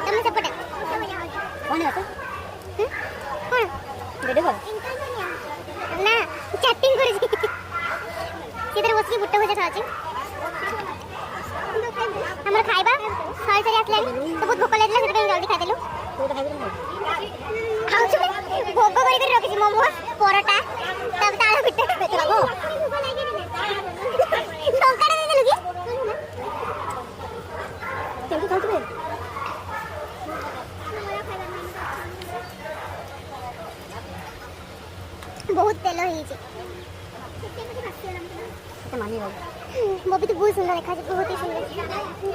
ତମେ ସେପଟେ କଣ ଅଛି କଣ ଭିଡ଼ିଓ କଲ୍ ନା ଚାଟିଂ କରୁଛି ସେଥିରେ ବସିକି ବୁଟ ଭଜା ଖାଉଛି। ଆମର ଖାଇବା ସରି ସରି ଆସିଲାଣି ତ ବହୁତ ଭୋକ ଲାଗିଲା ସେଥିପାଇଁ ଜଲ୍ଦି ଖାଇଦେଲୁ। ଖାଉଛୁ ଭୋଗ କରିକି ରଖିଛି ମୋମୋ ପରଟା ତାପରେ ତାଳ ପିଠା ଟଙ୍କାଟା ଦେଇଦେଲୁ କି କେମିତି ଖାଉଥିବେ ବହୁତ ତେଲ ହେଇଛି। ମାନି ବବି ତ ବହୁତ ସୁନ୍ଦର ଦେଖାଯାଉଛି ବହୁତ ହି ସୁନ୍ଦର।